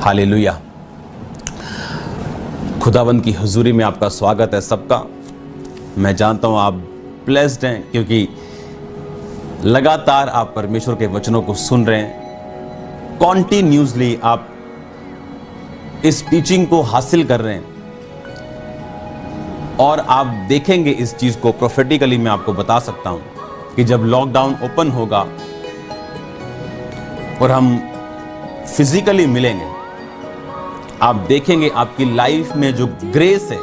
Hallelujah. खुदावंद की हुजूरी में आपका स्वागत है सबका। मैं जानता हूँ आप ब्लेस्ड हैं क्योंकि लगातार आप परमेश्वर के वचनों को सुन रहे हैं। कॉन्टिन्यूसली आप इस टीचिंग को हासिल कर रहे हैं और आप देखेंगे इस चीज को प्रोफेटिकली। मैं आपको बता सकता हूं कि जब लॉकडाउन ओपन होगा और हम फिजिकली मिलेंगे, आप देखेंगे आपकी लाइफ में जो ग्रेस है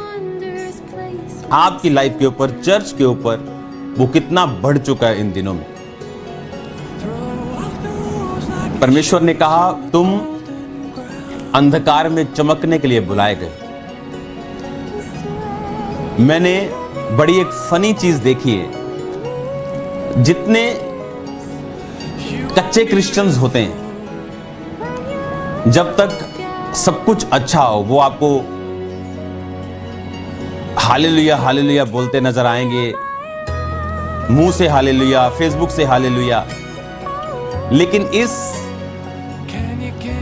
आपकी लाइफ के ऊपर, चर्च के ऊपर, वो कितना बढ़ चुका है इन दिनों में। परमेश्वर ने कहा तुम अंधकार में चमकने के लिए बुलाए गए। मैंने बड़ी एक फनी चीज देखी है। जितने कच्चे क्रिश्चियंस होते हैं, जब तक सब कुछ अच्छा हो वो आपको हालेलुया हालेलुया बोलते नजर आएंगे, मुंह से हालेलुया, फेसबुक से हालेलुया। लेकिन इस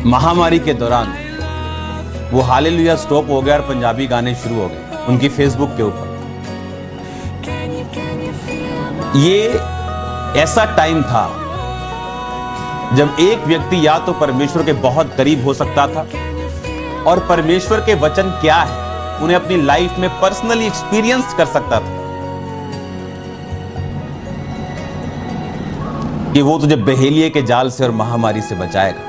महामारी के दौरान वो हालेलुया स्टॉप हो गया और पंजाबी गाने शुरू हो गए उनकी फेसबुक के ऊपर। ये ऐसा टाइम था जब एक व्यक्ति या तो परमेश्वर के बहुत करीब हो सकता था और परमेश्वर के वचन क्या है उन्हें अपनी लाइफ में पर्सनली एक्सपीरियंस कर सकता था कि वो तुझे बहेलिये के जाल से और महामारी से बचाएगा।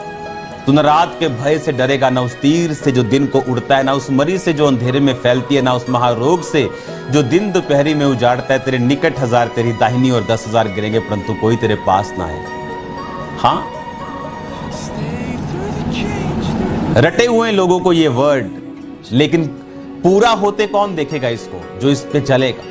तू न रात के भय से डरेगा, ना उस तीर से जो दिन को उड़ता है, ना उस मरी से जो अंधेरे में फैलती है, ना उस महारोग से जो दिन दोपहरी में उजाड़ता है। तेरे निकट 1000 तेरी दाहिनी और 10,000 गिरेंगे परंतु कोई तेरे पास ना आएगा। हाँ, रटे हुए लोगों को ये वर्ड, लेकिन पूरा होते कौन देखेगा इसको? जो इस पे चलेगा।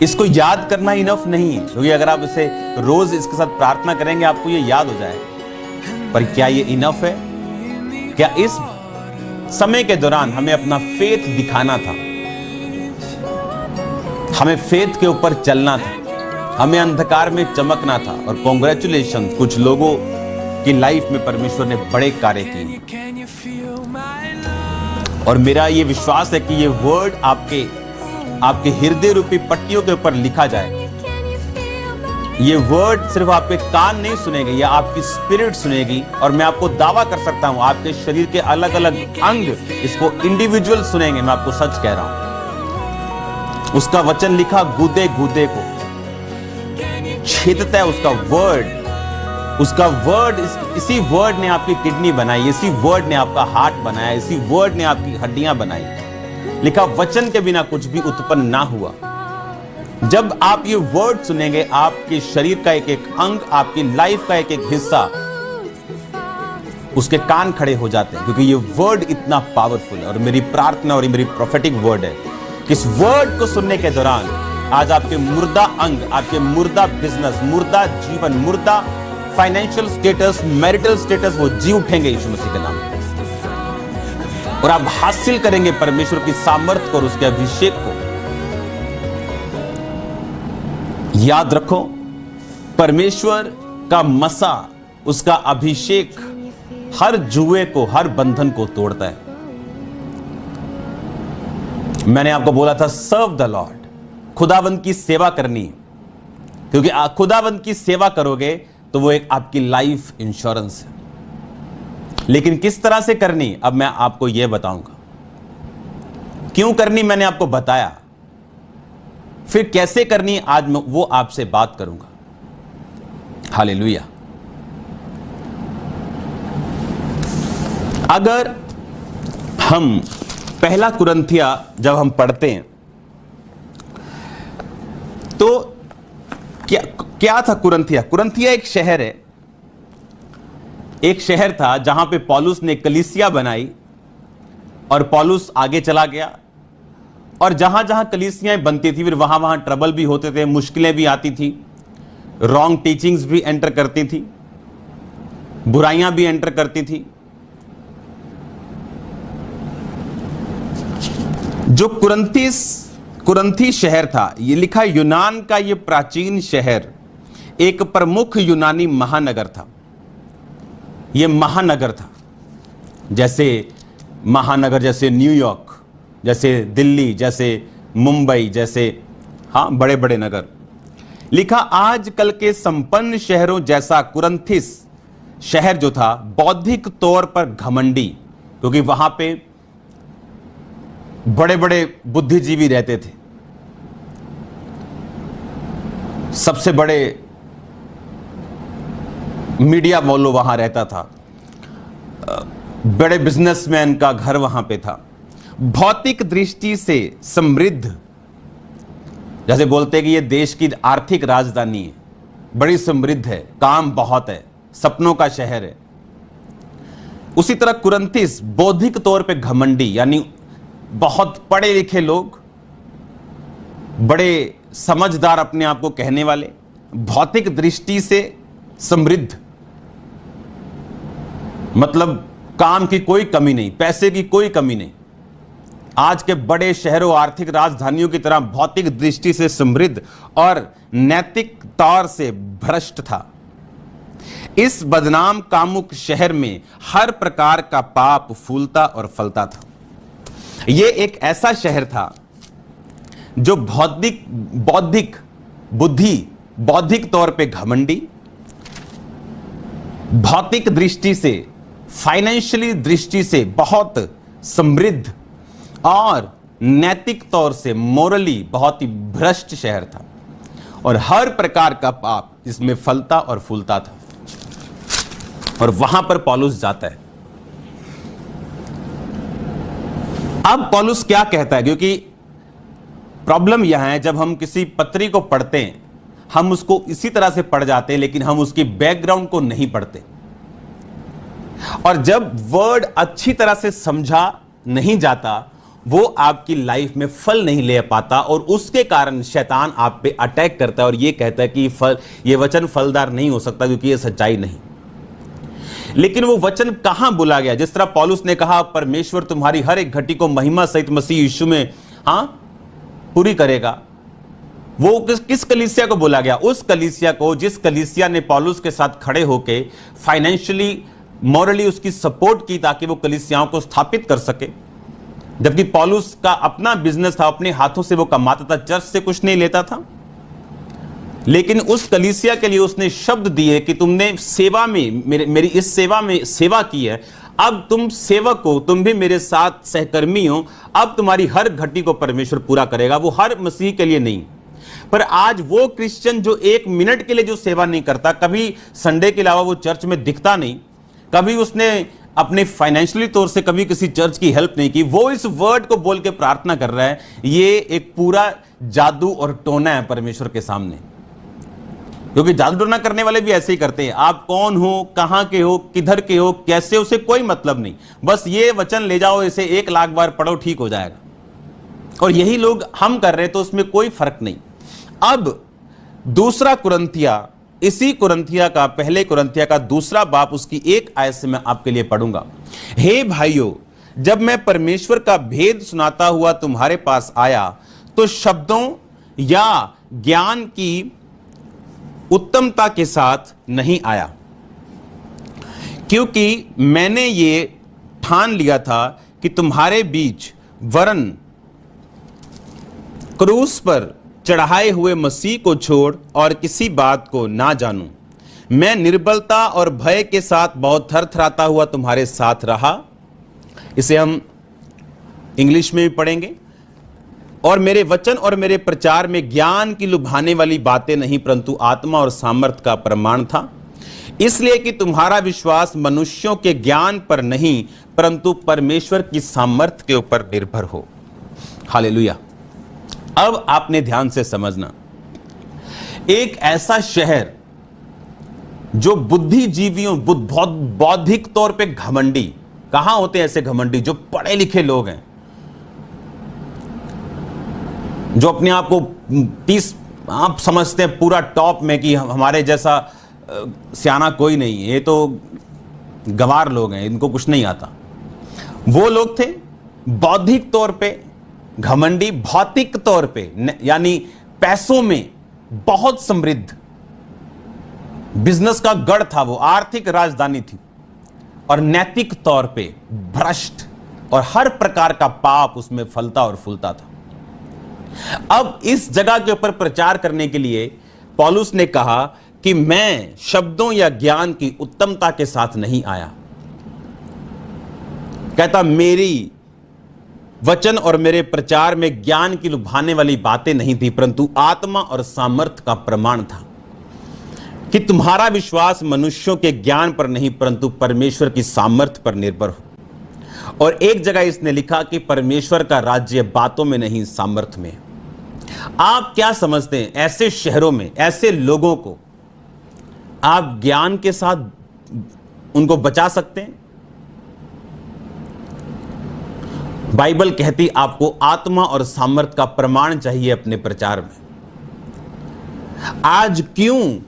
इसको याद करना इनफ नहीं है, क्योंकि अगर आप इसे रोज इसके साथ प्रार्थना करेंगे आपको ये याद हो जाएगा। पर क्या ये इनफ है? क्या इस समय के दौरान हमें अपना फेथ दिखाना था, हमें फेथ के ऊपर चलना था, हमें अंधकार में चमकना था। और कॉन्ग्रेचुलेशन, कुछ लोगों की लाइफ में परमेश्वर ने बड़े कार्य किए और मेरा ये विश्वास है कि ये वर्ड आपके हृदय रूपी पट्टियों के ऊपर लिखा जाएगा। ये वर्ड सिर्फ आपके कान नहीं सुनेंगे, या आपकी स्पिरिट सुनेगी। और मैं आपको दावा कर सकता हूं आपके शरीर के अलग अलग अंग इसको इंडिविजुअल सुनेंगे। मैं आपको सच कह रहा हूं। उसका वचन लिखा गूदे गूदे को छेदता है उसका वर्ड। उसका वर्ड, इसी वर्ड ने आपकी किडनी बनाई, इसी वर्ड ने आपका हार्ट बनाया, इसी वर्ड ने आपकी हड्डियां बनाई। लिखा वचन के बिना कुछ भी उत्पन्न ना हुआ। जब आप ये वर्ड सुनेंगे, आपके शरीर का एक एक अंग, आपकी लाइफ का एक एक हिस्सा, उसके कान खड़े हो जाते हैं, क्योंकि ये वर्ड इतना पावरफुल है। और मेरी प्रार्थना और मेरी प्रोफेटिक वर्ड है कि इस वर्ड को सुनने के दौरान आज आपके मुर्दा अंग, आपके मुर्दा बिजनेस, मुर्दा जीवन, मुर्दा फाइनेंशियल स्टेटस, मैरिटल स्टेटस, वो जी उठेंगे यीशु मसीह के नाम में। और आप हासिल करेंगे परमेश्वर की सामर्थ्य और उसके अभिषेक को। याद रखो, परमेश्वर का मसा, उसका अभिषेक हर जुए को, हर बंधन को तोड़ता है। मैंने आपको बोला था सर्व द लॉर्ड, खुदावंद की सेवा करनी है, क्योंकि खुदावंद की सेवा करोगे तो वो एक आपकी लाइफ इंश्योरेंस है। लेकिन किस तरह से करनी, अब मैं आपको यह बताऊंगा। क्यों करनी मैंने आपको बताया, फिर कैसे करनी आज मैं वो आपसे बात करूंगा। हालेलुया। अगर हम पहला कुरिन्थिया जब हम पढ़ते हैं तो क्या था कुरिन्थिया? कुरिन्थिया एक शहर है, एक शहर था जहां पे पौलुस ने कलीसिया बनाई और पौलुस आगे चला गया। और जहां जहां कलीसियाएं बनती थी फिर वहां वहां ट्रबल भी होते थे, मुश्किलें भी आती थी, रॉन्ग टीचिंग्स भी एंटर करती थी, बुराइयां भी एंटर करती थी। जो कुरिन्थी शहर था, ये लिखा यूनान का ये प्राचीन शहर एक प्रमुख यूनानी महानगर था। ये महानगर था, जैसे महानगर, जैसे न्यूयॉर्क, जैसे दिल्ली, जैसे मुंबई, जैसे बड़े बड़े नगर। लिखा आजकल के संपन्न शहरों जैसा कुरंथिस शहर जो था बौद्धिक तौर पर घमंडी, क्योंकि वहां पे बड़े बड़े बुद्धिजीवी रहते थे, सबसे बड़े मीडिया बोलो वहां रहता था, बड़े बिजनेसमैन का घर वहां पे था, भौतिक दृष्टि से समृद्ध, जैसे बोलते हैं कि ये देश की आर्थिक राजधानी है, बड़ी समृद्ध है, काम बहुत है, सपनों का शहर है। उसी तरह कुरंथिस बौद्धिक तौर पे घमंडी, यानी बहुत पढ़े लिखे लोग, बड़े समझदार अपने आप को कहने वाले, भौतिक दृष्टि से समृद्ध, मतलब काम की कोई कमी नहीं, पैसे की कोई कमी नहीं। आज के बड़े शहरों, आर्थिक राजधानियों की तरह भौतिक दृष्टि से समृद्ध और नैतिक तौर से भ्रष्ट था। इस बदनाम कामुक शहर में हर प्रकार का पाप फूलता और फलता था। यह एक ऐसा शहर था जो बौद्धिक तौर पे घमंडी, भौतिक दृष्टि से, फाइनेंशियली दृष्टि से बहुत समृद्ध और नैतिक तौर से, मोरली बहुत ही भ्रष्ट शहर था, और हर प्रकार का पाप इसमें फलता और फूलता था। और वहां पर पौलुस जाता है। अब पौलुस क्या कहता है, क्योंकि प्रॉब्लम यह है जब हम किसी पत्री को पढ़ते हैं, हम उसको इसी तरह से पढ़ जाते हैं, लेकिन हम उसकी बैकग्राउंड को नहीं पढ़ते, और जब वर्ड अच्छी तरह से समझा नहीं जाता, वो आपकी लाइफ में फल नहीं ले पाता, और उसके कारण शैतान आप पे अटैक करता है और ये कहता है कि ये वचन फलदार नहीं हो सकता, क्योंकि ये सच्चाई नहीं। लेकिन वो वचन कहां बोला गया? जिस तरह पौलुस ने कहा, परमेश्वर तुम्हारी हर एक घटी को महिमा सहित मसीह यीशु में पूरी करेगा। वो किस कलीसिया को बोला गया? उस कलीसिया को जिस कलीसिया ने पौलुस के साथ खड़े होके फाइनेंशियली, मॉरली उसकी सपोर्ट की, ताकि वो कलीसियाओं को स्थापित कर सके। जबकि पौलुस का अपना बिजनेस था, अपने हाथों से वो कमाता था, चर्च से कुछ नहीं लेता था, लेकिन उस कलीसिया के लिए उसने शब्द दिए कि तुमने सेवा में मेरी इस सेवा में सेवा की है, अब तुम सेवक हो, तुम भी मेरे साथ सहकर्मी हो, अब तुम्हारी हर घटी को परमेश्वर पूरा करेगा। वो हर मसीह के लिए नहीं, पर आज वो क्रिश्चियन जो एक मिनट के लिए जो सेवा नहीं करता, कभी संडे के अलावा वो चर्च में दिखता नहीं, कभी उसने अपने फाइनेंशियली तौर से कभी किसी चर्च की हेल्प नहीं की, वो इस वर्ड को बोल के प्रार्थना कर रहा है, ये एक पूरा जादू और टोना है परमेश्वर के सामने। क्योंकि जादू टोना करने वाले भी ऐसे ही करते हैं। आप कौन हो, कहां के हो, किधर के हो, कैसे, उसे कोई मतलब नहीं, बस ये वचन ले जाओ, इसे 1 लाख बार पढ़ो, ठीक हो जाएगा। और यही लोग हम कर रहे हैं, तो उसमें कोई फर्क नहीं। अब दूसरा कुरंथिया, इसी कुरंथिया का, पहले कुरंथिया का दूसरा बाप, उसकी 1 आयत से मैं आपके लिए पढ़ूंगा। हे भाइयों, जब मैं परमेश्वर का भेद सुनाता हुआ तुम्हारे पास आया, तो शब्दों या ज्ञान की उत्तमता के साथ नहीं आया, क्योंकि मैंने ये ठान लिया था कि तुम्हारे बीच वरन क्रूस पर चढ़ाए हुए मसीह को छोड़ और किसी बात को ना जानूं। मैं निर्बलता और भय के साथ बहुत थरथराता हुआ तुम्हारे साथ रहा। इसे हम इंग्लिश में भी पढ़ेंगे। और मेरे वचन और मेरे प्रचार में ज्ञान की लुभाने वाली बातें नहीं, परंतु आत्मा और सामर्थ का प्रमाण था, इसलिए कि तुम्हारा विश्वास मनुष्यों के ज्ञान पर नहीं, परंतु परमेश्वर की सामर्थ के ऊपर निर्भर हो। हालेलुया। अब आपने ध्यान से समझना, एक ऐसा शहर जो बुद्धिजीवियों, बहुत बौद्धिक तौर पे घमंडी, कहां होते हैं ऐसे घमंडी? जो पढ़े लिखे लोग हैं, जो अपने आप को 30 आप समझते हैं पूरा टॉप में कि हमारे जैसा सियाना कोई नहीं है, ये तो गंवार लोग हैं, इनको कुछ नहीं आता। वो लोग थे बौद्धिक तौर पे घमंडी, भौतिक तौर पे यानी पैसों में बहुत समृद्ध, बिजनेस का गढ़ था, वो आर्थिक राजधानी थी, और नैतिक तौर पे भ्रष्ट और हर प्रकार का पाप उसमें फलता और फूलता था। अब इस जगह के ऊपर प्रचार करने के लिए पौलुस ने कहा कि मैं शब्दों या ज्ञान की उत्तमता के साथ नहीं आया। कहता मेरी वचन और मेरे प्रचार में ज्ञान की लुभाने वाली बातें नहीं थी, परंतु आत्मा और सामर्थ्य का प्रमाण था कि तुम्हारा विश्वास मनुष्यों के ज्ञान पर नहीं परंतु परमेश्वर की सामर्थ्य पर निर्भर हो। और एक जगह इसने लिखा कि परमेश्वर का राज्य बातों में नहीं सामर्थ्य में। आप क्या समझते हैं, ऐसे शहरों में ऐसे लोगों को आप ज्ञान के साथ उनको बचा सकते हैं? बाइबल कहती आपको आत्मा और सामर्थ्य का प्रमाण चाहिए अपने प्रचार में। आज क्यों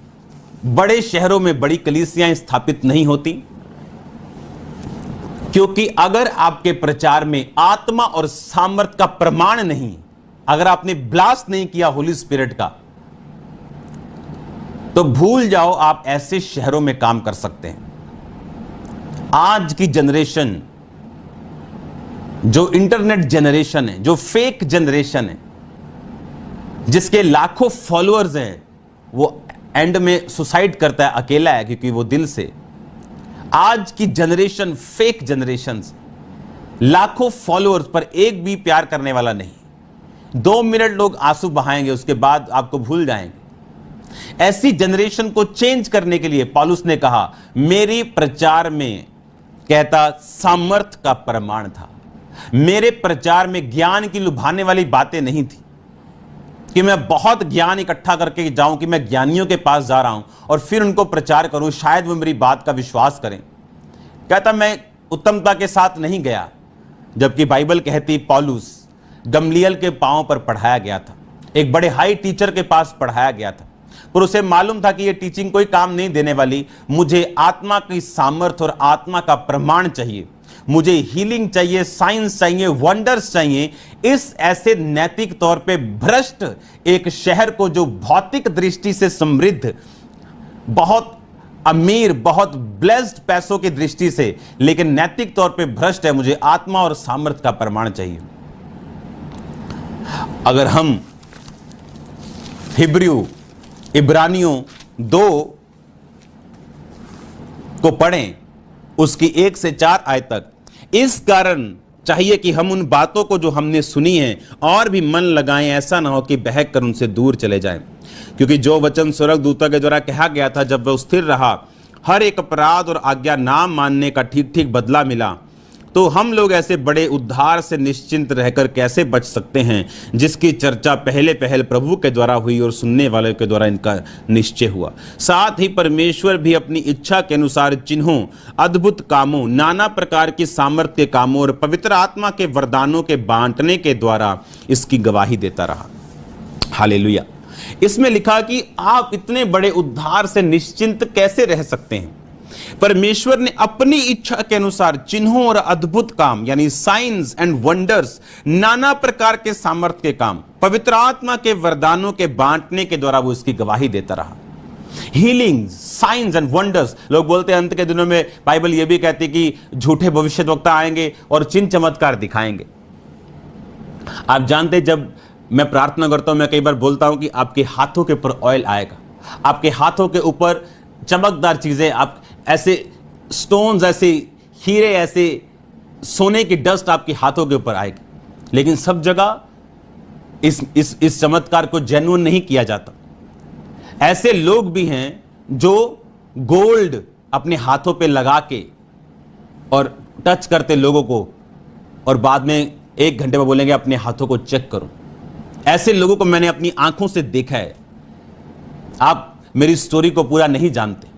बड़े शहरों में बड़ी कलीसियां स्थापित नहीं होती? क्योंकि अगर आपके प्रचार में आत्मा और सामर्थ्य का प्रमाण नहीं, अगर आपने ब्लास्ट नहीं किया होली स्पिरिट का, तो भूल जाओ आप ऐसे शहरों में काम कर सकते हैं। आज की जनरेशन जो इंटरनेट जनरेशन है, जो फेक जनरेशन है, जिसके लाखों फॉलोअर्स हैं, वो एंड में सुसाइड करता है, अकेला है, क्योंकि वो दिल से। आज की जनरेशन फेक जनरेशन, लाखों फॉलोअर्स पर एक भी प्यार करने वाला नहीं। 2 मिनट लोग आंसू बहाएंगे, उसके बाद आपको भूल जाएंगे। ऐसी जनरेशन को चेंज करने के लिए पौलुस ने कहा मेरी प्रचार में, कहता, सामर्थ्य का प्रमाण था। मेरे प्रचार में ज्ञान की लुभाने वाली बातें नहीं थी कि मैं बहुत ज्ञान इकट्ठा करके जाऊं, कि मैं ज्ञानियों के पास जा रहा हूं और फिर उनको प्रचार करूं, शायद वो मेरी बात का विश्वास करें। कहता मैं उत्तमता के साथ नहीं गया, जबकि बाइबल कहती पौलुस गमलीएल के पांव पर पढ़ाया गया था, एक बड़े हाई टीचर के पास पढ़ाया गया था, पर उसे मालूम था कि यह टीचिंग कोई काम नहीं देने वाली। मुझे आत्मा की सामर्थ्य और आत्मा का प्रमाण चाहिए, मुझे हीलिंग चाहिए, साइंस चाहिए, वंडर्स चाहिए। इस ऐसे नैतिक तौर पे भ्रष्ट एक शहर को, जो भौतिक दृष्टि से समृद्ध, बहुत अमीर, बहुत ब्लेस्ड पैसों की दृष्टि से, लेकिन नैतिक तौर पे भ्रष्ट है, मुझे आत्मा और सामर्थ्य का प्रमाण चाहिए। अगर हम हिब्रू इब्रानियों 2 को पढ़ें, उसकी 1 से 4 आयत तक, इस कारण चाहिए कि हम उन बातों को जो हमने सुनी है और भी मन लगाएं, ऐसा ना हो कि बहक कर उनसे दूर चले जाएं। क्योंकि जो वचन स्वर्गदूतों के द्वारा कहा गया था, जब वह स्थिर रहा, हर एक अपराध और आज्ञा ना मानने का ठीक ठीक बदला मिला, तो हम लोग ऐसे बड़े उद्धार से निश्चिंत रहकर कैसे बच सकते हैं, जिसकी चर्चा पहले पहल प्रभु के द्वारा हुई और सुनने वालों के द्वारा इनका निश्चय हुआ। साथ ही परमेश्वर भी अपनी इच्छा के अनुसार चिन्हों, अद्भुत कामों, नाना प्रकार की सामर्थ्य के कामों और पवित्र आत्मा के वरदानों के बांटने के द्वारा इसकी गवाही देता रहा। हालेलुया। इसमें लिखा कि आप इतने बड़े उद्धार से निश्चिंत कैसे रह सकते हैं? परमेश्वर ने अपनी इच्छा के अनुसार चिन्हों और अद्भुत काम, यानी साइंस एंड वंडर्स, नाना प्रकार के सामर्थ्य के काम, पवित्र आत्मा के वरदानों के बांटने के द्वारा वो इसकी गवाही देता रहा। Healing, science and wonders. लोग बोलते हैं अंत के दिनों में, बाइबल ये भी कहती कि झूठे भविष्यद्वक्ता आएंगे और चिन्ह चमत्कार दिखाएंगे। आप जानते, जब मैं प्रार्थना करता हूं, मैं कई बार बोलता हूं कि आपके हाथों के ऊपर ऑयल आएगा, आपके हाथों के ऊपर चमकदार चीजें, आप ऐसे स्टोन्स, ऐसे हीरे, ऐसे सोने की डस्ट आपके हाथों के ऊपर आएगी। लेकिन सब जगह इस चमत्कार को जेन्युइन नहीं किया जाता। ऐसे लोग भी हैं जो गोल्ड अपने हाथों पे लगा के और टच करते लोगों को, और बाद में 1 घंटे में बोलेंगे अपने हाथों को चेक करो। ऐसे लोगों को मैंने अपनी आंखों से देखा है। आप मेरी स्टोरी को पूरा नहीं जानते।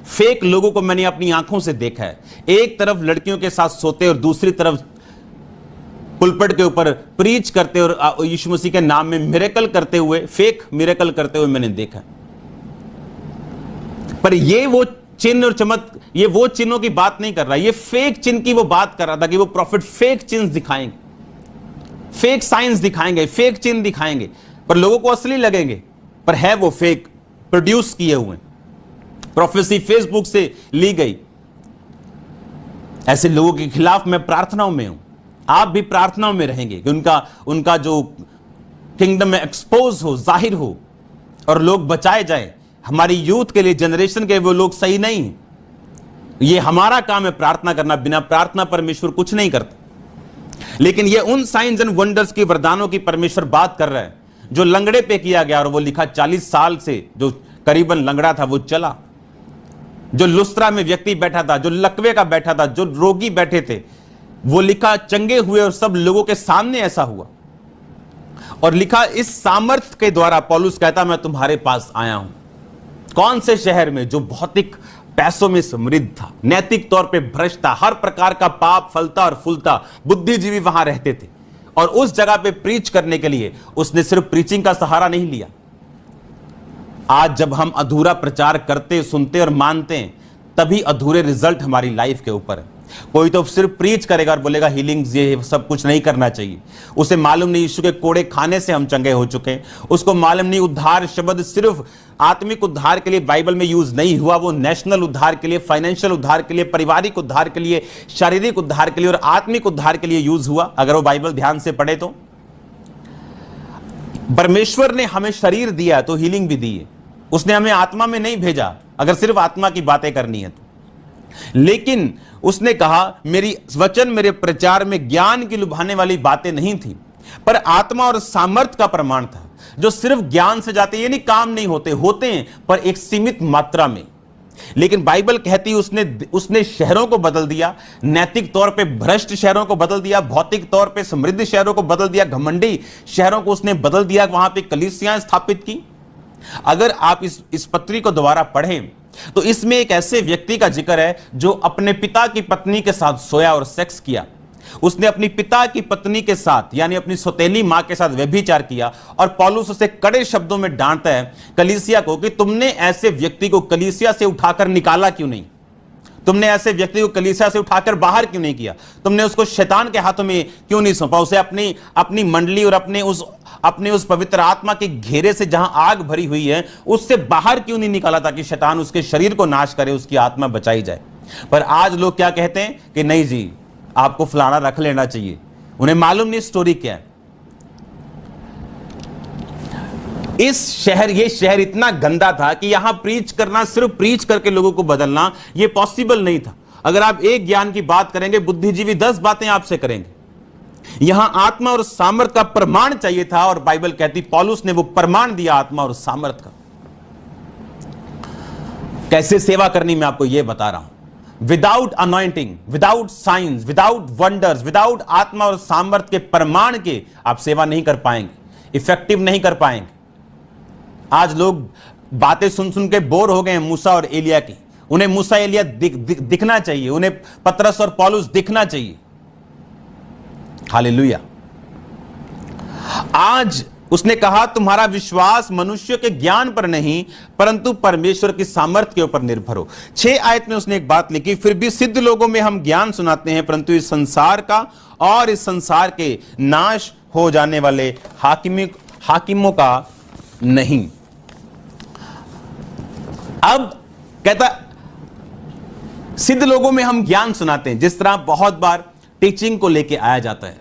फेक लोगों को मैंने अपनी आंखों से देखा है। एक तरफ लड़कियों के साथ सोते और दूसरी तरफ पुलपट के ऊपर प्रीच करते और यीशु मसीह के नाम में मिरेकल करते हुए, फेक मिरेकल करते हुए मैंने देखा। पर ये वो चिन्ह और चमत्कार, ये वो चिन्हों की बात नहीं कर रहा, ये फेक चिन्ह की वो बात कर रहा था कि वो प्रॉफिट फेक चिन्ह दिखाएंगे, फेक साइंस दिखाएंगे, फेक चिन्ह दिखाएंगे, पर लोगों को असली लगेंगे, पर है वो फेक, प्रोड्यूस किए हुए। प्रोफेसी फेसबुक से ली गई। ऐसे लोगों के खिलाफ मैं प्रार्थनाओं में हूं, आप भी प्रार्थनाओं में रहेंगे कि उनका जो किंगडम में एक्सपोज हो, जाहिर हो और लोग बचाए जाए। हमारी यूथ के लिए, जनरेशन के वो लोग सही नहीं है। ये हमारा काम है प्रार्थना करना, बिना प्रार्थना परमेश्वर कुछ नहीं करता। लेकिन ये उन साइंस एंड वंडर्स की, वरदानों की परमेश्वर बात कर रहा है जो लंगड़े पे किया गया, और वो लिखा 40 साल से जो करीबन लंगड़ा था वो चला, जो लुस्त्रा में व्यक्ति बैठा था, जो लकवे का बैठा था, जो रोगी बैठे थे, वो लिखा चंगे हुए और सब लोगों के सामने ऐसा हुआ। और लिखा इस सामर्थ के द्वारा पौलुस कहता मैं तुम्हारे पास आया हूं। कौन से शहर में? जो भौतिक पैसों में समृद्ध था, नैतिक तौर पे भ्रष्ट था, हर प्रकार का पाप फलता और फूलता, बुद्धिजीवी वहां रहते थे। और उस जगह पे प्रीच करने के लिए उसने सिर्फ प्रीचिंग का सहारा नहीं लिया। आज जब हम अधूरा प्रचार करते, सुनते और मानते हैं, तभी अधूरे रिजल्ट हमारी लाइफ के ऊपर है। कोई तो सिर्फ प्रीच करेगा और बोलेगा हीलिंग्स, ये सब कुछ नहीं करना चाहिए। उसे मालूम नहीं यीशु के कोड़े खाने से हम चंगे हो चुके हैं। उसको मालूम नहीं उद्धार शब्द सिर्फ आत्मिक उद्धार के लिए बाइबल में यूज नहीं हुआ, वो नेशनल उद्धार के लिए, फाइनेंशियल उद्धार के लिए, पारिवारिक उद्धार के लिए, शारीरिक उद्धार के लिए और आत्मिक उद्धार के लिए यूज हुआ। अगर वो बाइबल ध्यान से पढ़े तो परमेश्वर ने हमें शरीर दिया तो हीलिंग भी दी है। उसने हमें आत्मा में नहीं भेजा अगर सिर्फ आत्मा की बातें करनी है तो। लेकिन उसने कहा मेरी वचन, मेरे प्रचार में ज्ञान की लुभाने वाली बातें नहीं थी, पर आत्मा और सामर्थ का प्रमाण था। जो सिर्फ ज्ञान से जाते, ये नहीं काम नहीं होते, होते हैं पर एक सीमित मात्रा में। लेकिन बाइबल कहती है उसने शहरों को बदल दिया, नैतिक तौर पे भ्रष्ट शहरों को बदल दिया, भौतिक तौर पे समृद्ध शहरों को बदल दिया, घमंडी शहरों को उसने बदल दिया, वहां पे कलीसियां स्थापित की। अगर आप इस पत्री को दोबारा पढ़ें तो इसमें एक ऐसे व्यक्ति का जिक्र है जो अपने पिता की पत्नी के साथ सोया और सेक्स किया। उसने अपनी पिता की पत्नी के साथ यानी अपनी सौतेली मां के साथ व्यभिचार किया। और पौलुस उसे कड़े शब्दों में डांटता है कलीसिया को कि तुमने ऐसे व्यक्ति को कलीसिया से उठाकर निकाला क्यों नहीं? तुमने ऐसे व्यक्ति को कलीसिया से उठाकर बाहर क्यों नहीं किया? तुमने उसको शैतान के हाथों में क्यों नहीं सौंपा? उसे अपनी मंडली और अपने उस पवित्र आत्मा के घेरे से जहां आग भरी हुई है उससे बाहर क्यों नहीं निकाला ताकि शैतान उसके शरीर को नाश करे, उसकी आत्मा बचाई जाए? पर आज लोग क्या कहते हैं कि नहीं जी, आपको फलाना रख लेना चाहिए। उन्हें मालूम नहीं स्टोरी क्या है। ये शहर इतना गंदा था कि यहां प्रीच करना, सिर्फ प्रीच करके लोगों को बदलना, यह पॉसिबल नहीं था। अगर आप एक ज्ञान की बात करेंगे, बुद्धिजीवी 10 बातें आपसे करेंगे। यहां आत्मा और सामर्थ का प्रमाण चाहिए था और बाइबल कहती, पौलुस ने वो प्रमाण दिया आत्मा और सामर्थ का। कैसे सेवा करनी मैं आपको यह बता रहा हूं। Without anointing, without science, without wonders, without आत्मा और सामर्थ के प्रमाण के आप सेवा नहीं कर पाएंगे, इफेक्टिव नहीं कर पाएंगे। आज लोग बातें सुन सुन के बोर हो गए हैं मूसा और एलिया की। उन्हें मूसा एलिया दिखना चाहिए, उन्हें पतरस और पौलुस दिखना चाहिए। हालेलुया। आज उसने कहा तुम्हारा विश्वास मनुष्य के ज्ञान पर नहीं परंतु परमेश्वर की सामर्थ के ऊपर निर्भर हो। 6 आयत में उसने एक बात लिखी, फिर भी सिद्ध लोगों में हम ज्ञान सुनाते हैं परंतु इस संसार का और इस संसार के नाश हो जाने वाले हाकिमों का नहीं। अब कहता सिद्ध लोगों में हम ज्ञान सुनाते हैं। जिस तरह बहुत बार टीचिंग को लेके आया जाता है,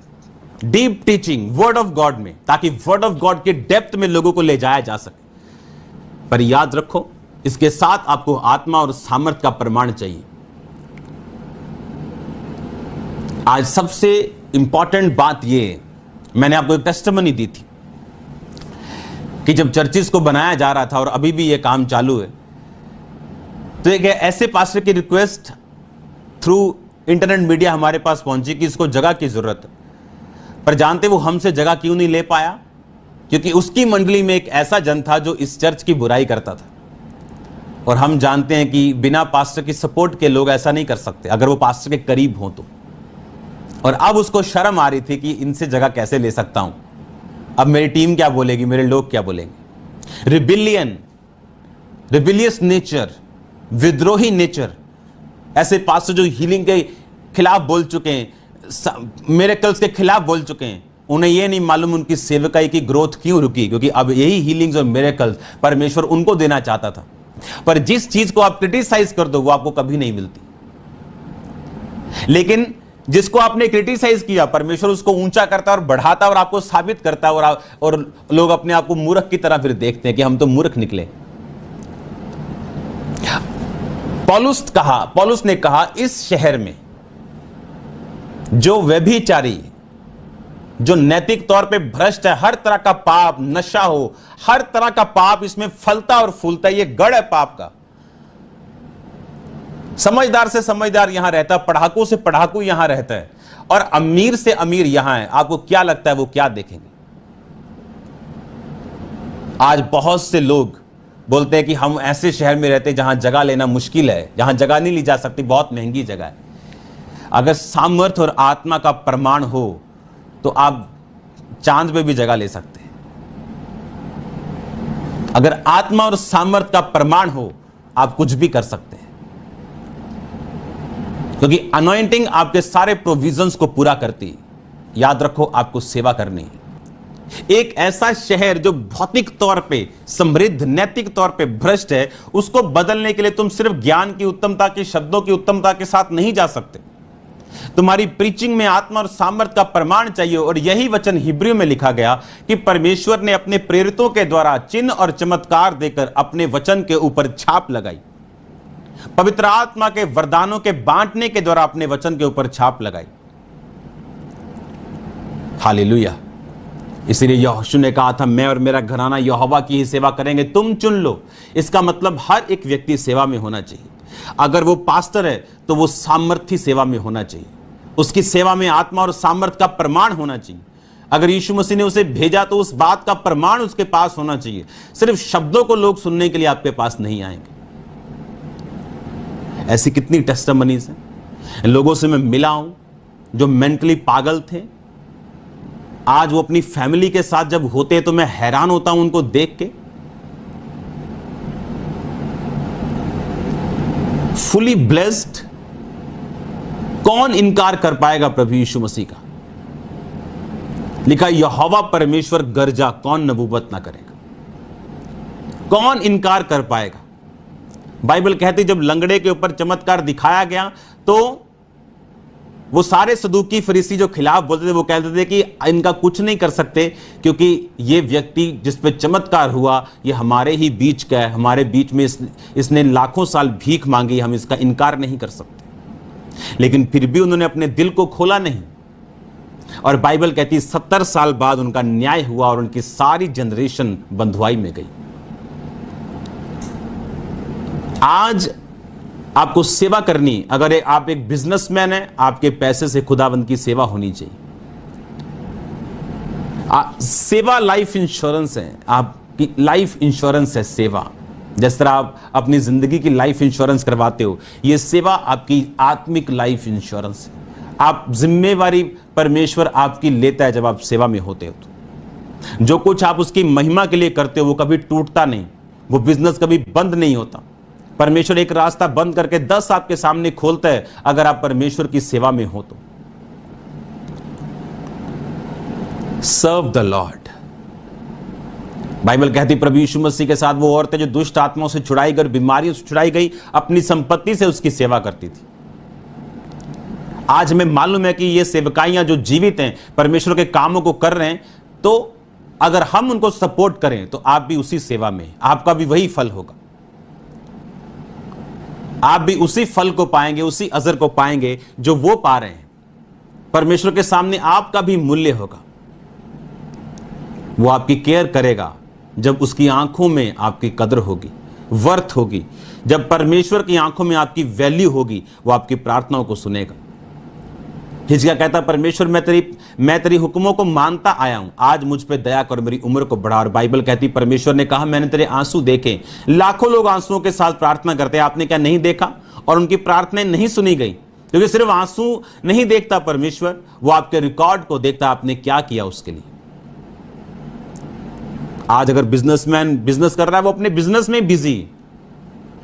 deep teaching word of God में, ताकि वर्ड ऑफ गॉड के डेप्थ में लोगों को ले जाया जा सके। पर याद रखो, इसके साथ आपको आत्मा और सामर्थ का प्रमाण चाहिए। आज सबसे इंपॉर्टेंट बात यह, मैंने आपको एक टेस्टिमनी दी थी कि जब चर्चिस को बनाया जा रहा था और अभी भी यह काम चालू है, तो एक ऐसे पास्टर की रिक्वेस्ट थ्रू इंटरनेट मीडिया हमारे पास पहुंची कि इसको जगह की जरूरत है। पर जानते वो हमसे जगह क्यों नहीं ले पाया? क्योंकि उसकी मंडली में एक ऐसा जन था जो इस चर्च की बुराई करता था। और हम जानते हैं कि बिना पास्टर की सपोर्ट के लोग ऐसा नहीं कर सकते, अगर वो पास्टर के करीब हो तो। और अब उसको शर्म आ रही थी कि इनसे जगह कैसे ले सकता हूं, अब मेरी टीम क्या बोलेगी, मेरे लोग क्या बोलेंगे। रिबिलियस नेचर, विद्रोही नेचर, ऐसे पास्टर जो हीलिंग के खिलाफ बोल चुके हैं, मिरेकल्स के खिलाफ बोल चुके हैं, उन्हें यह नहीं मालूम उनकी सेवकाई की ग्रोथ क्यों रुकी, क्योंकि अब यही हीलिंग्स और मिरेकल्स परमेश्वर उनको देना चाहता था। पर जिस चीज को आप क्रिटिसाइज कर दो वो आपको कभी नहीं मिलती। लेकिन जिसको आपने क्रिटिसाइज किया, परमेश्वर उसको ऊंचा करता है और बढ़ाता है और आपको साबित करता है, और लोग अपने आप को मूर्ख की तरह फिर देखते हैं कि हम तो मूर्ख निकले। पौलुस ने कहा, इस शहर में जो व्यभिचारी, जो नैतिक तौर पे भ्रष्ट है, हर तरह का पाप, नशा हो, हर तरह का पाप इसमें फलता और फूलता है, ये गढ़ है पाप का। समझदार से समझदार यहां रहता है, पढ़ाकू से पढ़ाकू यहां रहता है, और अमीर से अमीर यहां है। आपको क्या लगता है वो क्या देखेंगे? आज बहुत से लोग बोलते हैं कि हम ऐसे शहर में रहते हैं जहां जगह लेना मुश्किल है, जहां जगह नहीं ली जा सकती, बहुत महंगी जगह है। अगर सामर्थ्य और आत्मा का प्रमाण हो तो आप चांद पे भी जगह ले सकते हैं। अगर आत्मा और सामर्थ्य का प्रमाण हो, आप कुछ भी कर सकते हैं, क्योंकि अनॉइंटिंग आपके सारे प्रोविजंस को पूरा करती है। याद रखो, आपको सेवा करनी है। एक ऐसा शहर जो भौतिक तौर पे समृद्ध, नैतिक तौर पे भ्रष्ट है, उसको बदलने के लिए तुम सिर्फ ज्ञान की उत्तमता के, शब्दों की उत्तमता के साथ नहीं जा सकते। तुम्हारी प्रीचिंग में आत्मा और सामर्थ्य का प्रमाण चाहिए। और यही वचन हिब्रू में लिखा गया कि परमेश्वर ने अपने प्रेरितों के द्वारा चिन्ह और चमत्कार देकर अपने वचन के ऊपर छाप लगाई। पवित्र आत्मा के वरदानों के बांटने के द्वारा अपने वचन के ऊपर छाप लगाई। हालेलुया। इसलिए यहोशू ने कहा था, मैं और मेरा घराना यहोवा की ही सेवा करेंगे, तुम चुन लो। इसका मतलब हर एक व्यक्ति सेवा में होना चाहिए। अगर वो पास्टर है तो वो सामर्थ्य सेवा में होना चाहिए, उसकी सेवा में आत्मा और सामर्थ्य का प्रमाण होना चाहिए। अगर यीशु मसीह ने उसे भेजा तो उस बात का प्रमाण उसके पास होना चाहिए। सिर्फ शब्दों को लोग सुनने के लिए आपके पास नहीं आएंगे। ऐसी कितनी टेस्टिमनीज हैं। लोगों से मैं मिला हूं जो मेंटली पागल थे, आज वो अपनी फैमिली के साथ जब होते हैं तो मैं हैरान होता हूं उनको देख के। Fully blessed. कौन इनकार कर पाएगा प्रभु यीशु मसीह का? लिखा, यहोवा परमेश्वर गरजा, कौन नबूवत ना करेगा? कौन इनकार कर पाएगा? बाइबल कहती जब लंगड़े के ऊपर चमत्कार दिखाया गया तो वो सारे सदूकी फरीसी जो खिलाफ बोलते थे, वो कहते थे कि इनका कुछ नहीं कर सकते, क्योंकि ये व्यक्ति जिस पे चमत्कार हुआ ये हमारे ही बीच का है, हमारे बीच में इसने लाखों साल भीख मांगी, हम इसका इनकार नहीं कर सकते। लेकिन फिर भी उन्होंने अपने दिल को खोला नहीं। और बाइबल कहती 70 साल बाद उनका न्याय हुआ और उनकी सारी जनरेशन बंधुआई में गई। आज आपको सेवा करनी, अगर आप एक बिजनेसमैन हैं, आपके पैसे से खुदावंद की सेवा होनी चाहिए। सेवा लाइफ इंश्योरेंस है, आपकी लाइफ इंश्योरेंस है सेवा। जिस तरह आप अपनी जिंदगी की लाइफ इंश्योरेंस करवाते हो, यह सेवा आपकी आत्मिक लाइफ इंश्योरेंस है। आप जिम्मेवारी परमेश्वर आपकी लेता है जब आप सेवा में होते हो। तो जो कुछ आप उसकी महिमा के लिए करते हो वो कभी टूटता नहीं, वो बिजनेस कभी बंद नहीं होता। परमेश्वर एक रास्ता बंद करके 10 आपके सामने खोलता है अगर आप परमेश्वर की सेवा में हो तो। Serve the Lord. बाइबल कहती प्रभु यीशु मसीह के साथ वो औरतें जो दुष्ट आत्माओं से छुड़ाई गई, बीमारियों से छुड़ाई गई, अपनी संपत्ति से उसकी सेवा करती थी। आज हमें मालूम है कि ये सेवकाइयां जो जीवित हैं, परमेश्वर के कामों को कर रहे हैं, तो अगर हम उनको सपोर्ट करें तो आप भी उसी सेवा में, आपका भी वही फल होगा। आप भी उसी फल को पाएंगे, उसी अजर को पाएंगे जो वो पा रहे हैं। परमेश्वर के सामने आपका भी मूल्य होगा। वो आपकी केयर करेगा जब उसकी आंखों में आपकी कदर होगी, वर्थ होगी। जब परमेश्वर की आंखों में आपकी वैल्यू होगी, वो आपकी प्रार्थनाओं को सुनेगा। हिजकिय्याह कहता, परमेश्वर मैं तेरी हुक्मों को मानता आया हूं, आज मुझ पे दया कर, मेरी उम्र को बढ़ा। और बाइबल कहती परमेश्वर ने कहा, मैंने तेरे आंसू देखे। लाखों लोग आंसुओं के साथ प्रार्थना करते हैं, आपने क्या नहीं देखा? और उनकी प्रार्थनाएं नहीं सुनी गई, क्योंकि सिर्फ आंसू नहीं देखता परमेश्वर, वो आपके रिकॉर्ड को देखता, आपने क्या किया उसके लिए। आज अगर बिजनेसमैन बिजनेस कर रहा है, वो अपने बिजनेस में बिजी।